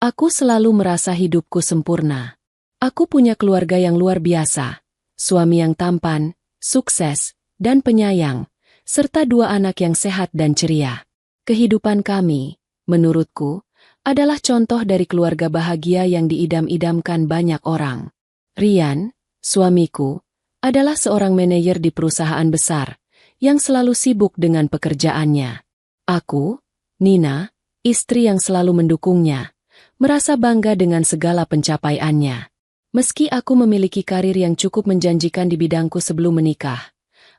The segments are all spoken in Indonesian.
Aku selalu merasa hidupku sempurna. Aku punya keluarga yang luar biasa, suami yang tampan, sukses, dan penyayang, serta 2 anak yang sehat dan ceria. Kehidupan kami, menurutku, adalah contoh dari keluarga bahagia yang diidam-idamkan banyak orang. Rian, suamiku, adalah seorang manajer di perusahaan besar, yang selalu sibuk dengan pekerjaannya. Aku, Nina, istri yang selalu mendukungnya, merasa bangga dengan segala pencapaiannya. Meski aku memiliki karir yang cukup menjanjikan di bidangku sebelum menikah,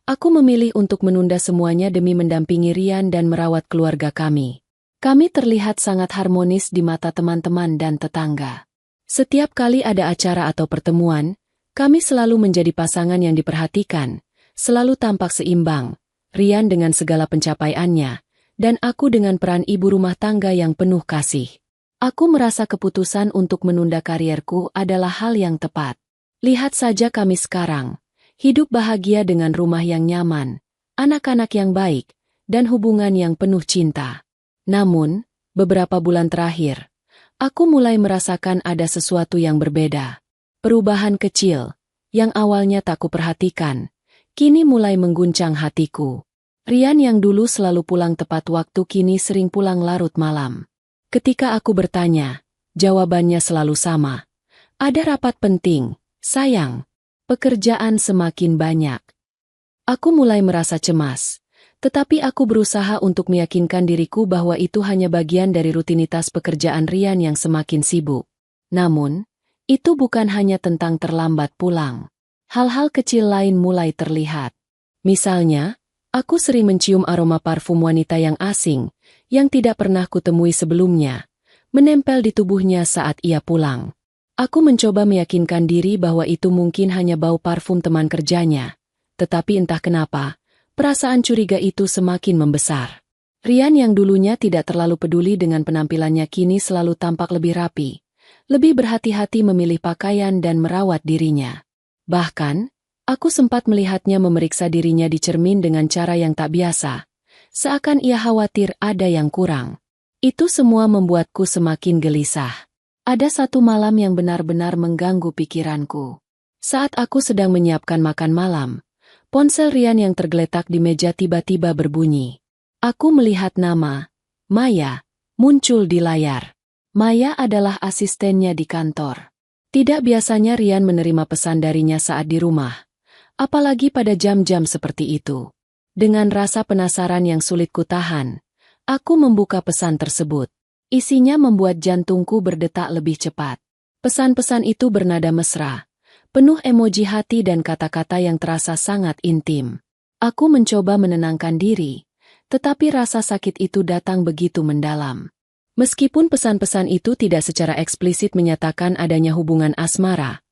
aku memilih untuk menunda semuanya demi mendampingi Rian dan merawat keluarga kami. Kami terlihat sangat harmonis di mata teman-teman dan tetangga. Setiap kali ada acara atau pertemuan, kami selalu menjadi pasangan yang diperhatikan, selalu tampak seimbang, Rian dengan segala pencapaiannya, dan aku dengan peran ibu rumah tangga yang penuh kasih. Aku merasa keputusan untuk menunda karierku adalah hal yang tepat. Lihat saja kami sekarang, hidup bahagia dengan rumah yang nyaman, anak-anak yang baik, dan hubungan yang penuh cinta. Namun, beberapa bulan terakhir, aku mulai merasakan ada sesuatu yang berbeda. Perubahan kecil, yang awalnya tak kuperhatikan, kini mulai mengguncang hatiku. Rian yang dulu selalu pulang tepat waktu kini sering pulang larut malam. Ketika aku bertanya, jawabannya selalu sama. Ada rapat penting, sayang. Pekerjaan semakin banyak. Aku mulai merasa cemas, tetapi aku berusaha untuk meyakinkan diriku bahwa itu hanya bagian dari rutinitas pekerjaan Rian yang semakin sibuk. Namun, itu bukan hanya tentang terlambat pulang. Hal-hal kecil lain mulai terlihat. Misalnya, aku sering mencium aroma parfum wanita yang asing, yang tidak pernah kutemui sebelumnya, menempel di tubuhnya saat ia pulang. Aku mencoba meyakinkan diri bahwa itu mungkin hanya bau parfum teman kerjanya, tetapi entah kenapa, perasaan curiga itu semakin membesar. Rian yang dulunya tidak terlalu peduli dengan penampilannya kini selalu tampak lebih rapi, lebih berhati-hati memilih pakaian dan merawat dirinya. Bahkan, aku sempat melihatnya memeriksa dirinya di cermin dengan cara yang tak biasa, seakan ia khawatir ada yang kurang. Itu semua membuatku semakin gelisah. Ada satu malam yang benar-benar mengganggu pikiranku. Saat aku sedang menyiapkan makan malam, ponsel Rian yang tergeletak di meja tiba-tiba berbunyi. Aku melihat nama, Maya, muncul di layar. Maya adalah asistennya di kantor. Tidak biasanya Rian menerima pesan darinya saat di rumah, apalagi pada jam-jam seperti itu. Dengan rasa penasaran yang sulit kutahan, aku membuka pesan tersebut. Isinya membuat jantungku berdetak lebih cepat. Pesan-pesan itu bernada mesra, penuh emoji hati dan kata-kata yang terasa sangat intim. Aku mencoba menenangkan diri, tetapi rasa sakit itu datang begitu mendalam. Meskipun pesan-pesan itu tidak secara eksplisit menyatakan adanya hubungan asmara,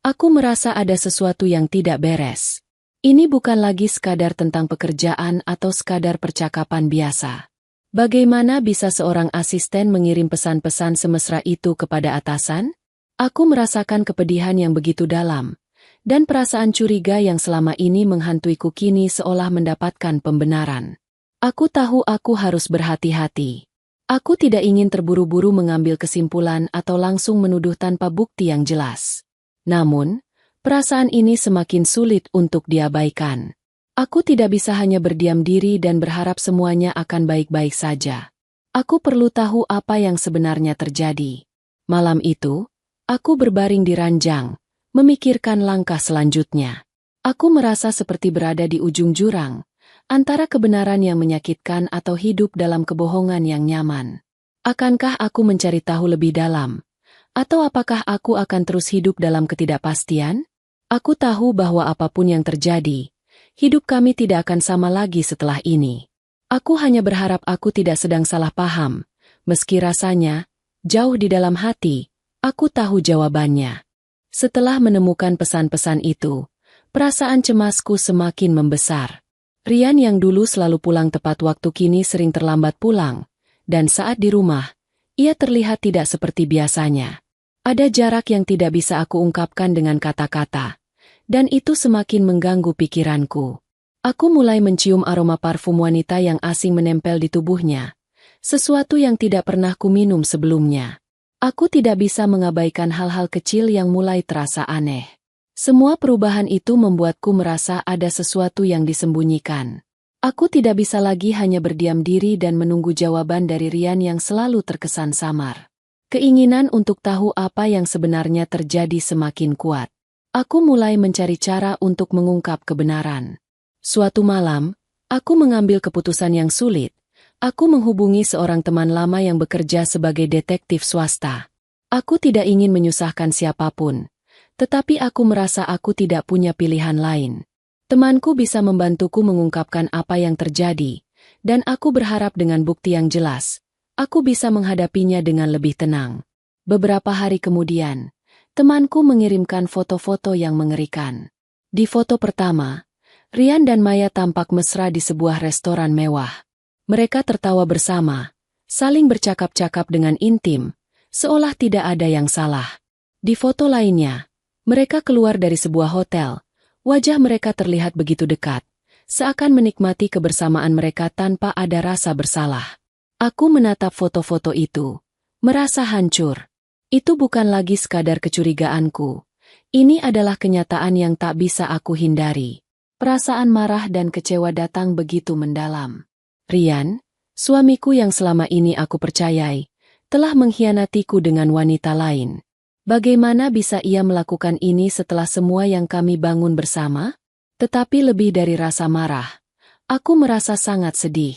aku merasa ada sesuatu yang tidak beres. Ini bukan lagi sekadar tentang pekerjaan atau sekadar percakapan biasa. Bagaimana bisa seorang asisten mengirim pesan-pesan semesra itu kepada atasan? Aku merasakan kepedihan yang begitu dalam, dan perasaan curiga yang selama ini menghantuiku kini seolah mendapatkan pembenaran. Aku tahu aku harus berhati-hati. Aku tidak ingin terburu-buru mengambil kesimpulan atau langsung menuduh tanpa bukti yang jelas. Namun, perasaan ini semakin sulit untuk diabaikan. Aku tidak bisa hanya berdiam diri dan berharap semuanya akan baik-baik saja. Aku perlu tahu apa yang sebenarnya terjadi. Malam itu, aku berbaring di ranjang, memikirkan langkah selanjutnya. Aku merasa seperti berada di ujung jurang, antara kebenaran yang menyakitkan atau hidup dalam kebohongan yang nyaman. Akankah aku mencari tahu lebih dalam? Atau apakah aku akan terus hidup dalam ketidakpastian? Aku tahu bahwa apapun yang terjadi, hidup kami tidak akan sama lagi setelah ini. Aku hanya berharap aku tidak sedang salah paham, meski rasanya, jauh di dalam hati, aku tahu jawabannya. Setelah menemukan pesan-pesan itu, perasaan cemasku semakin membesar. Rian yang dulu selalu pulang tepat waktu kini sering terlambat pulang, dan saat di rumah, ia terlihat tidak seperti biasanya. Ada jarak yang tidak bisa aku ungkapkan dengan kata-kata, dan itu semakin mengganggu pikiranku. Aku mulai mencium aroma parfum wanita yang asing menempel di tubuhnya, sesuatu yang tidak pernah kuminum sebelumnya. Aku tidak bisa mengabaikan hal-hal kecil yang mulai terasa aneh. Semua perubahan itu membuatku merasa ada sesuatu yang disembunyikan. Aku tidak bisa lagi hanya berdiam diri dan menunggu jawaban dari Rian yang selalu terkesan samar. Keinginan untuk tahu apa yang sebenarnya terjadi semakin kuat. Aku mulai mencari cara untuk mengungkap kebenaran. Suatu malam, aku mengambil keputusan yang sulit. Aku menghubungi seorang teman lama yang bekerja sebagai detektif swasta. Aku tidak ingin menyusahkan siapapun, tetapi aku merasa aku tidak punya pilihan lain. Temanku bisa membantuku mengungkapkan apa yang terjadi, dan aku berharap dengan bukti yang jelas, aku bisa menghadapinya dengan lebih tenang. Beberapa hari kemudian, temanku mengirimkan foto-foto yang mengerikan. Di foto pertama, Rian dan Maya tampak mesra di sebuah restoran mewah. Mereka tertawa bersama, saling bercakap-cakap dengan intim, seolah tidak ada yang salah. Di foto lainnya, mereka keluar dari sebuah hotel. Wajah mereka terlihat begitu dekat, seakan menikmati kebersamaan mereka tanpa ada rasa bersalah. Aku menatap foto-foto itu, merasa hancur. Itu bukan lagi sekadar kecurigaanku. Ini adalah kenyataan yang tak bisa aku hindari. Perasaan marah dan kecewa datang begitu mendalam. Rian, suamiku yang selama ini aku percayai, telah mengkhianatiku dengan wanita lain. Bagaimana bisa ia melakukan ini setelah semua yang kami bangun bersama? Tetapi lebih dari rasa marah, aku merasa sangat sedih.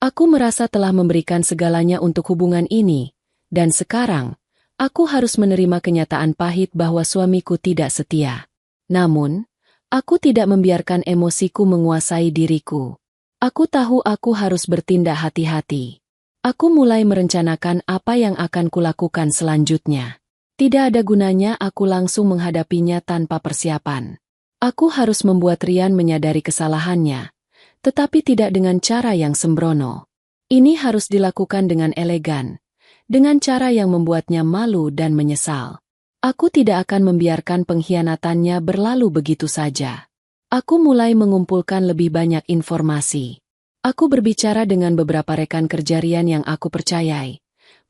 Aku merasa telah memberikan segalanya untuk hubungan ini, dan sekarang, aku harus menerima kenyataan pahit bahwa suamiku tidak setia. Namun, aku tidak membiarkan emosiku menguasai diriku. Aku tahu aku harus bertindak hati-hati. Aku mulai merencanakan apa yang akan kulakukan selanjutnya. Tidak ada gunanya aku langsung menghadapinya tanpa persiapan. Aku harus membuat Rian menyadari kesalahannya, tetapi tidak dengan cara yang sembrono. Ini harus dilakukan dengan elegan, dengan cara yang membuatnya malu dan menyesal. Aku tidak akan membiarkan pengkhianatannya berlalu begitu saja. Aku mulai mengumpulkan lebih banyak informasi. Aku berbicara dengan beberapa rekan kerja Rian yang aku percayai,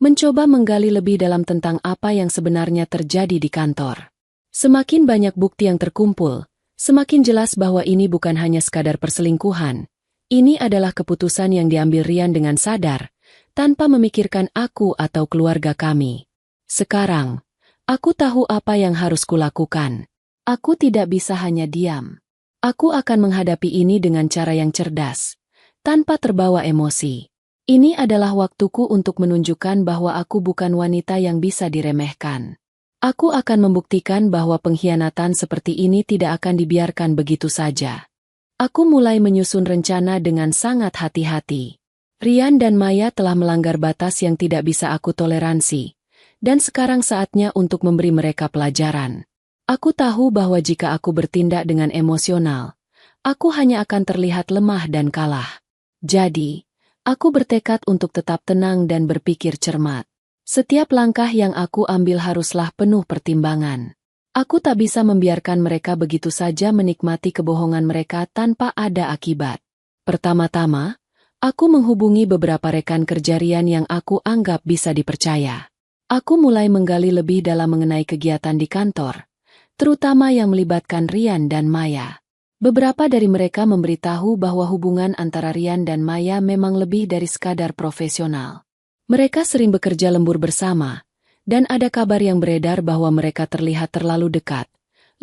mencoba menggali lebih dalam tentang apa yang sebenarnya terjadi di kantor. Semakin banyak bukti yang terkumpul, semakin jelas bahwa ini bukan hanya sekadar perselingkuhan. Ini adalah keputusan yang diambil Rian dengan sadar, tanpa memikirkan aku atau keluarga kami. Sekarang, aku tahu apa yang harus kulakukan. Aku tidak bisa hanya diam. Aku akan menghadapi ini dengan cara yang cerdas, tanpa terbawa emosi. Ini adalah waktuku untuk menunjukkan bahwa aku bukan wanita yang bisa diremehkan. Aku akan membuktikan bahwa pengkhianatan seperti ini tidak akan dibiarkan begitu saja. Aku mulai menyusun rencana dengan sangat hati-hati. Rian dan Maya telah melanggar batas yang tidak bisa aku toleransi, dan sekarang saatnya untuk memberi mereka pelajaran. Aku tahu bahwa jika aku bertindak dengan emosional, aku hanya akan terlihat lemah dan kalah. Jadi, aku bertekad untuk tetap tenang dan berpikir cermat. Setiap langkah yang aku ambil haruslah penuh pertimbangan. Aku tak bisa membiarkan mereka begitu saja menikmati kebohongan mereka tanpa ada akibat. Pertama-tama, aku menghubungi beberapa rekan kerja Rian yang aku anggap bisa dipercaya. Aku mulai menggali lebih dalam mengenai kegiatan di kantor, terutama yang melibatkan Rian dan Maya. Beberapa dari mereka memberitahu bahwa hubungan antara Rian dan Maya memang lebih dari sekadar profesional. Mereka sering bekerja lembur bersama, dan ada kabar yang beredar bahwa mereka terlihat terlalu dekat,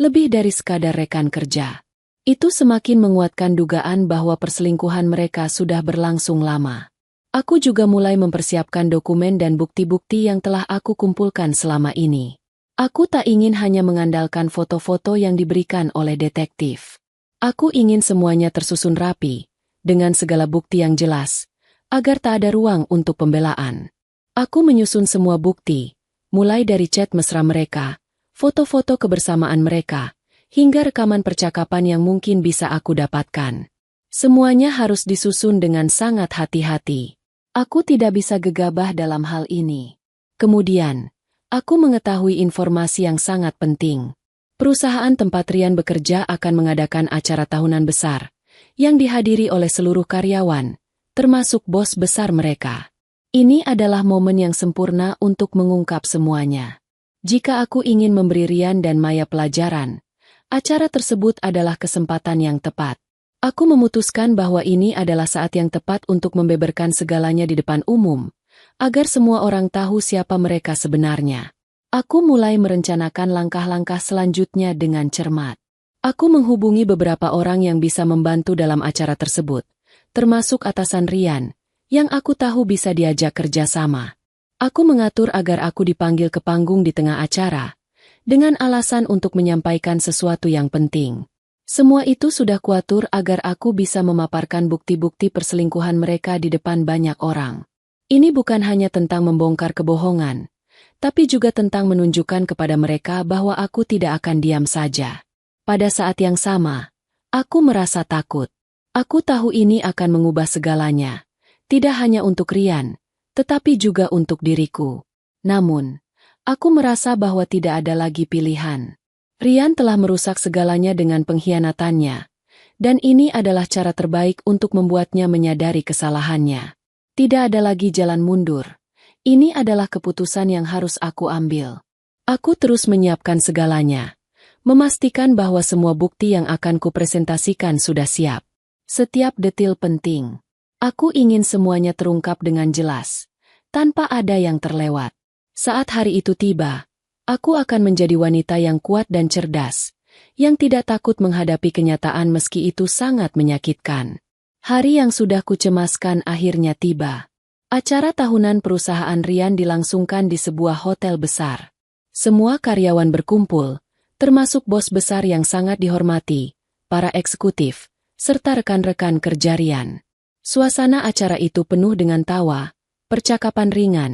lebih dari sekadar rekan kerja. Itu semakin menguatkan dugaan bahwa perselingkuhan mereka sudah berlangsung lama. Aku juga mulai mempersiapkan dokumen dan bukti-bukti yang telah aku kumpulkan selama ini. Aku tak ingin hanya mengandalkan foto-foto yang diberikan oleh detektif. Aku ingin semuanya tersusun rapi, dengan segala bukti yang jelas, agar tak ada ruang untuk pembelaan. Aku menyusun semua bukti, mulai dari chat mesra mereka, foto-foto kebersamaan mereka, hingga rekaman percakapan yang mungkin bisa aku dapatkan. Semuanya harus disusun dengan sangat hati-hati. Aku tidak bisa gegabah dalam hal ini. Kemudian, aku mengetahui informasi yang sangat penting. Perusahaan tempat Rian bekerja akan mengadakan acara tahunan besar, yang dihadiri oleh seluruh karyawan, termasuk bos besar mereka. Ini adalah momen yang sempurna untuk mengungkap semuanya. Jika aku ingin memberi Rian dan Maya pelajaran, acara tersebut adalah kesempatan yang tepat. Aku memutuskan bahwa ini adalah saat yang tepat untuk membeberkan segalanya di depan umum, agar semua orang tahu siapa mereka sebenarnya. Aku mulai merencanakan langkah-langkah selanjutnya dengan cermat. Aku menghubungi beberapa orang yang bisa membantu dalam acara tersebut, termasuk atasan Rian, yang aku tahu bisa diajak kerja sama. Aku mengatur agar aku dipanggil ke panggung di tengah acara, dengan alasan untuk menyampaikan sesuatu yang penting. Semua itu sudah kuatur agar aku bisa memaparkan bukti-bukti perselingkuhan mereka di depan banyak orang. Ini bukan hanya tentang membongkar kebohongan, tapi juga tentang menunjukkan kepada mereka bahwa aku tidak akan diam saja. Pada saat yang sama, aku merasa takut. Aku tahu ini akan mengubah segalanya, tidak hanya untuk Rian, tetapi juga untuk diriku. Namun, aku merasa bahwa tidak ada lagi pilihan. Rian telah merusak segalanya dengan pengkhianatannya, dan ini adalah cara terbaik untuk membuatnya menyadari kesalahannya. Tidak ada lagi jalan mundur. Ini adalah keputusan yang harus aku ambil. Aku terus menyiapkan segalanya, memastikan bahwa semua bukti yang akan kupresentasikan sudah siap. Setiap detil penting. Aku ingin semuanya terungkap dengan jelas, tanpa ada yang terlewat. Saat hari itu tiba, aku akan menjadi wanita yang kuat dan cerdas, yang tidak takut menghadapi kenyataan meski itu sangat menyakitkan. Hari yang sudah kucemaskan akhirnya tiba. Acara tahunan perusahaan Rian dilangsungkan di sebuah hotel besar. Semua karyawan berkumpul, termasuk bos besar yang sangat dihormati, para eksekutif, serta rekan-rekan kerja Rian. Suasana acara itu penuh dengan tawa, percakapan ringan,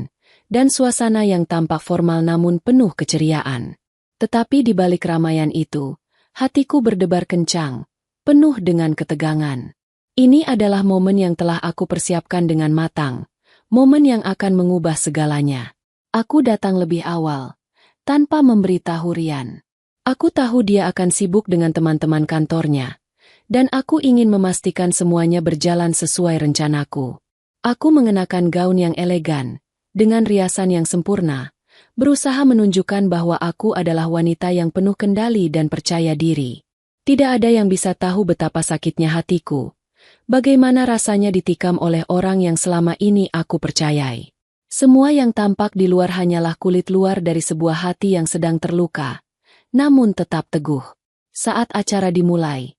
dan suasana yang tampak formal namun penuh keceriaan. Tetapi di balik keramaian itu, hatiku berdebar kencang, penuh dengan ketegangan. Ini adalah momen yang telah aku persiapkan dengan matang, momen yang akan mengubah segalanya. Aku datang lebih awal, tanpa memberitahu Rian. Aku tahu dia akan sibuk dengan teman-teman kantornya, dan aku ingin memastikan semuanya berjalan sesuai rencanaku. Aku mengenakan gaun yang elegan, dengan riasan yang sempurna, berusaha menunjukkan bahwa aku adalah wanita yang penuh kendali dan percaya diri. Tidak ada yang bisa tahu betapa sakitnya hatiku, bagaimana rasanya ditikam oleh orang yang selama ini aku percayai. Semua yang tampak di luar hanyalah kulit luar dari sebuah hati yang sedang terluka, namun tetap teguh. Saat acara dimulai,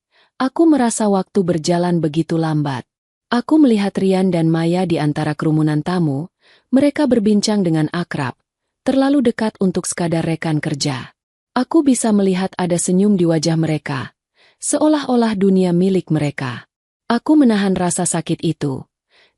aku merasa waktu berjalan begitu lambat. Aku melihat Rian dan Maya di antara kerumunan tamu. Mereka berbincang dengan akrab, terlalu dekat untuk sekadar rekan kerja. Aku bisa melihat ada senyum di wajah mereka, seolah-olah dunia milik mereka. Aku menahan rasa sakit itu,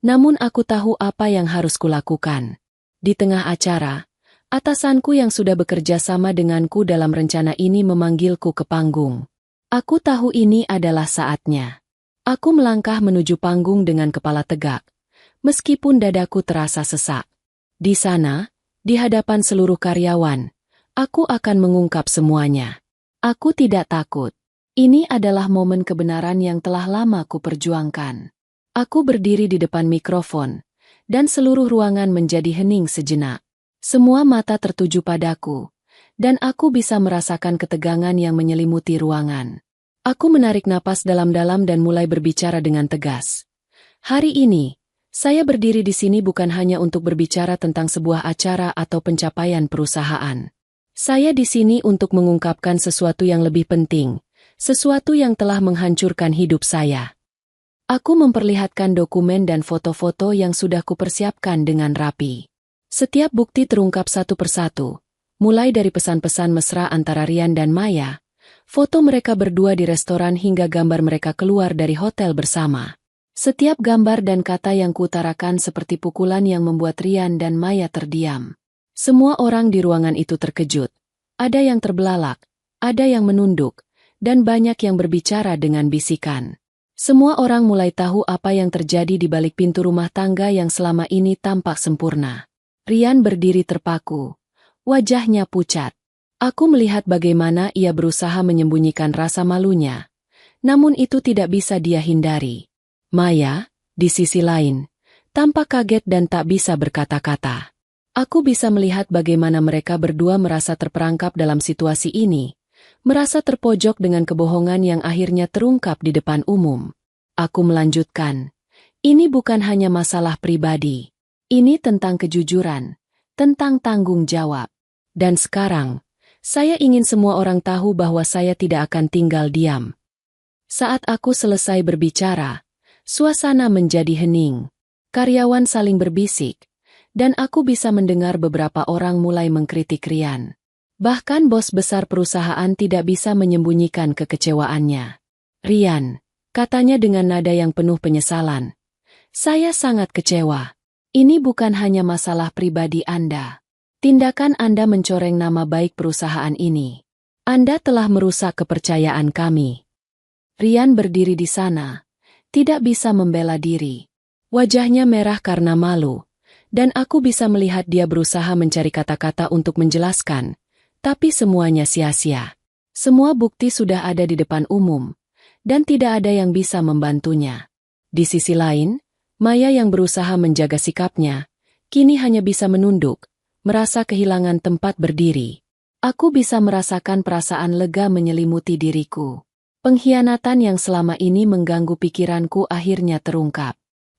namun aku tahu apa yang harus kulakukan. Di tengah acara, atasanku yang sudah bekerja sama denganku dalam rencana ini memanggilku ke panggung. Aku tahu ini adalah saatnya. Aku melangkah menuju panggung dengan kepala tegak, meskipun dadaku terasa sesak. Di sana, di hadapan seluruh karyawan, aku akan mengungkap semuanya. Aku tidak takut. Ini adalah momen kebenaran yang telah lama kuperjuangkan. Aku berdiri di depan mikrofon, dan seluruh ruangan menjadi hening sejenak. Semua mata tertuju padaku, dan aku bisa merasakan ketegangan yang menyelimuti ruangan. Aku menarik napas dalam-dalam dan mulai berbicara dengan tegas. Hari ini, saya berdiri di sini bukan hanya untuk berbicara tentang sebuah acara atau pencapaian perusahaan. Saya di sini untuk mengungkapkan sesuatu yang lebih penting, sesuatu yang telah menghancurkan hidup saya. Aku memperlihatkan dokumen dan foto-foto yang sudah kupersiapkan dengan rapi. Setiap bukti terungkap satu persatu, mulai dari pesan-pesan mesra antara Rian dan Maya, foto mereka berdua di restoran hingga gambar mereka keluar dari hotel bersama. Setiap gambar dan kata yang kuutarakan seperti pukulan yang membuat Rian dan Maya terdiam. Semua orang di ruangan itu terkejut. Ada yang terbelalak, ada yang menunduk, dan banyak yang berbicara dengan bisikan. Semua orang mulai tahu apa yang terjadi di balik pintu rumah tangga yang selama ini tampak sempurna. Rian berdiri terpaku. Wajahnya pucat. Aku melihat bagaimana ia berusaha menyembunyikan rasa malunya. Namun itu tidak bisa dia hindari. Maya, di sisi lain, Tampak kaget dan tak bisa berkata-kata. Aku bisa melihat bagaimana mereka berdua merasa terperangkap dalam situasi ini, merasa terpojok dengan kebohongan yang akhirnya terungkap di depan umum. Aku melanjutkan, ini bukan hanya masalah pribadi. Ini tentang kejujuran, tentang tanggung jawab. Dan sekarang, saya ingin semua orang tahu bahwa saya tidak akan tinggal diam. Saat aku selesai berbicara, suasana menjadi hening. Karyawan saling berbisik, dan aku bisa mendengar beberapa orang mulai mengkritik Ryan. Bahkan bos besar perusahaan tidak bisa menyembunyikan kekecewaannya. Ryan, katanya dengan nada yang penuh penyesalan. Saya sangat kecewa. Ini bukan hanya masalah pribadi Anda. Tindakan Anda mencoreng nama baik perusahaan ini. Anda telah merusak kepercayaan kami. Ryan berdiri di sana, tidak bisa membela diri. Wajahnya merah karena malu, dan aku bisa melihat dia berusaha mencari kata-kata untuk menjelaskan, tapi semuanya sia-sia. Semua bukti sudah ada di depan umum, dan tidak ada yang bisa membantunya. Di sisi lain, Maya yang berusaha menjaga sikapnya, kini hanya bisa menunduk, merasa kehilangan tempat berdiri. Aku bisa merasakan perasaan lega menyelimuti diriku. Pengkhianatan yang selama ini mengganggu pikiranku akhirnya terungkap.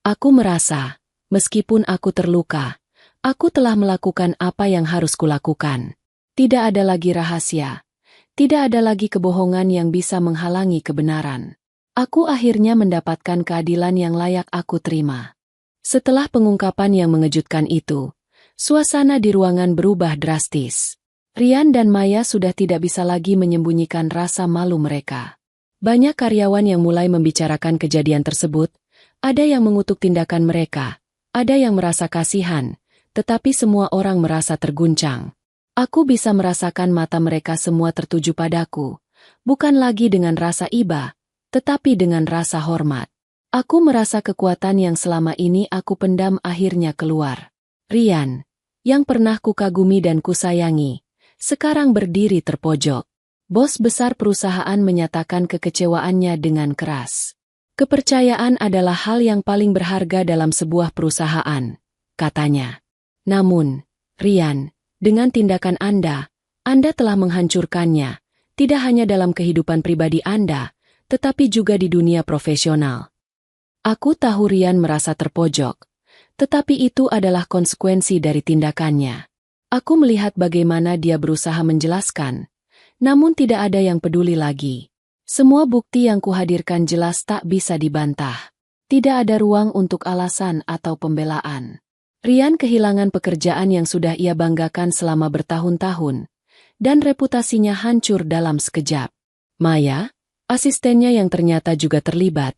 Aku merasa, meskipun aku terluka, aku telah melakukan apa yang harus kulakukan. Tidak ada lagi rahasia. Tidak ada lagi kebohongan yang bisa menghalangi kebenaran. Aku akhirnya mendapatkan keadilan yang layak aku terima. Setelah pengungkapan yang mengejutkan itu, suasana di ruangan berubah drastis. Ryan dan Maya sudah tidak bisa lagi menyembunyikan rasa malu mereka. Banyak karyawan yang mulai membicarakan kejadian tersebut. Ada yang mengutuk tindakan mereka, ada yang merasa kasihan, tetapi semua orang merasa terguncang. Aku bisa merasakan mata mereka semua tertuju padaku, bukan lagi dengan rasa iba, tetapi dengan rasa hormat. Aku merasa kekuatan yang selama ini aku pendam akhirnya keluar. Ryan, yang pernah kukagumi dan kusayangi, sekarang berdiri terpojok. Bos besar perusahaan menyatakan kekecewaannya dengan keras. Kepercayaan adalah hal yang paling berharga dalam sebuah perusahaan, katanya. Namun, Ryan, dengan tindakan Anda telah menghancurkannya, tidak hanya dalam kehidupan pribadi Anda, tetapi juga di dunia profesional. Aku tahu Ryan merasa terpojok, tetapi itu adalah konsekuensi dari tindakannya. Aku melihat bagaimana dia berusaha menjelaskan, namun tidak ada yang peduli lagi. Semua bukti yang kuhadirkan jelas tak bisa dibantah. Tidak ada ruang untuk alasan atau pembelaan. Ryan kehilangan pekerjaan yang sudah ia banggakan selama bertahun-tahun, dan reputasinya hancur dalam sekejap. Maya, asistennya yang ternyata juga terlibat,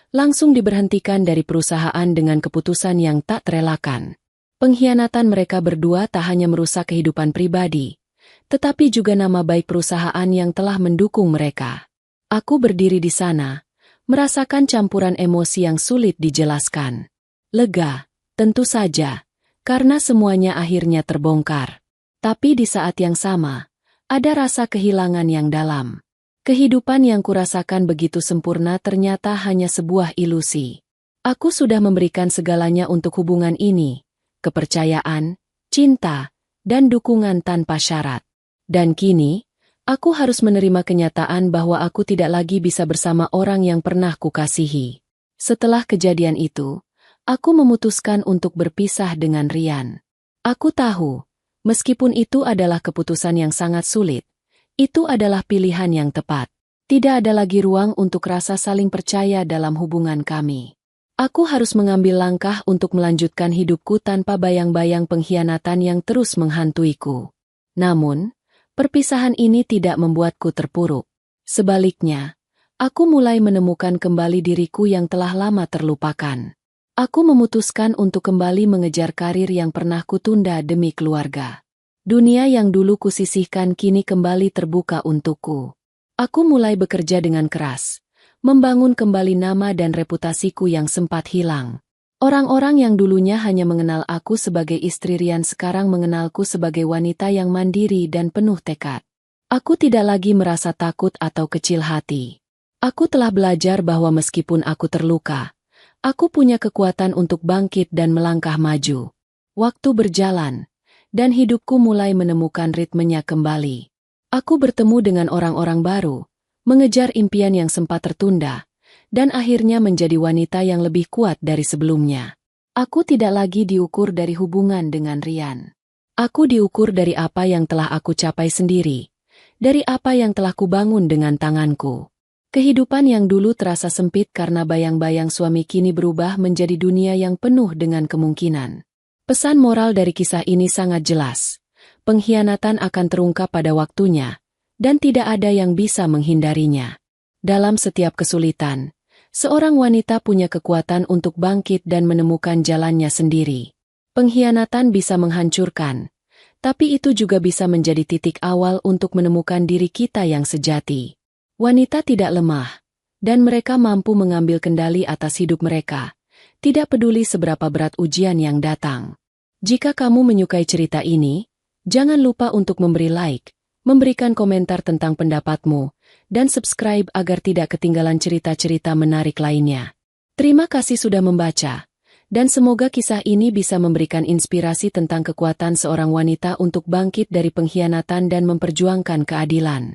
langsung diberhentikan dari perusahaan dengan keputusan yang tak terelakkan. Pengkhianatan mereka berdua tak hanya merusak kehidupan pribadi, tetapi juga nama baik perusahaan yang telah mendukung mereka. Aku berdiri di sana, merasakan campuran emosi yang sulit dijelaskan. Lega, tentu saja, karena semuanya akhirnya terbongkar. Tapi di saat yang sama, ada rasa kehilangan yang dalam. Kehidupan yang kurasakan begitu sempurna ternyata hanya sebuah ilusi. Aku sudah memberikan segalanya untuk hubungan ini, kepercayaan, cinta, dan dukungan tanpa syarat. Dan kini, aku harus menerima kenyataan bahwa aku tidak lagi bisa bersama orang yang pernah kukasihi. Setelah kejadian itu, aku memutuskan untuk berpisah dengan Ryan. Aku tahu, meskipun itu adalah keputusan yang sangat sulit, itu adalah pilihan yang tepat. Tidak ada lagi ruang untuk rasa saling percaya dalam hubungan kami. Aku harus mengambil langkah untuk melanjutkan hidupku tanpa bayang-bayang pengkhianatan yang terus menghantuiku. Namun, perpisahan ini tidak membuatku terpuruk. Sebaliknya, aku mulai menemukan kembali diriku yang telah lama terlupakan. Aku memutuskan untuk kembali mengejar karir yang pernah kutunda demi keluarga. Dunia yang dulu kusisihkan kini kembali terbuka untukku. Aku mulai bekerja dengan keras, membangun kembali nama dan reputasiku yang sempat hilang. Orang-orang yang dulunya hanya mengenal aku sebagai istri Ryan sekarang mengenalku sebagai wanita yang mandiri dan penuh tekad. Aku tidak lagi merasa takut atau kecil hati. Aku telah belajar bahwa meskipun aku terluka, Aku punya kekuatan untuk bangkit dan melangkah maju. Waktu berjalan, dan hidupku mulai menemukan ritmenya kembali. Aku bertemu dengan orang-orang baru, mengejar impian yang sempat tertunda, dan akhirnya menjadi wanita yang lebih kuat dari sebelumnya. Aku tidak lagi diukur dari hubungan dengan Rian. Aku diukur dari apa yang telah aku capai sendiri, dari apa yang telah kubangun dengan tanganku. Kehidupan yang dulu terasa sempit karena bayang-bayang suami kini berubah menjadi dunia yang penuh dengan kemungkinan. Pesan moral dari kisah ini sangat jelas. Pengkhianatan akan terungkap pada waktunya, dan tidak ada yang bisa menghindarinya. Dalam setiap kesulitan, seorang wanita punya kekuatan untuk bangkit dan menemukan jalannya sendiri. Pengkhianatan bisa menghancurkan, tapi itu juga bisa menjadi titik awal untuk menemukan diri kita yang sejati. Wanita tidak lemah, dan mereka mampu mengambil kendali atas hidup mereka, tidak peduli seberapa berat ujian yang datang. Jika kamu menyukai cerita ini, jangan lupa untuk memberi like, memberikan komentar tentang pendapatmu, dan subscribe agar tidak ketinggalan cerita-cerita menarik lainnya. Terima kasih sudah membaca, dan semoga kisah ini bisa memberikan inspirasi tentang kekuatan seorang wanita untuk bangkit dari pengkhianatan dan memperjuangkan keadilan.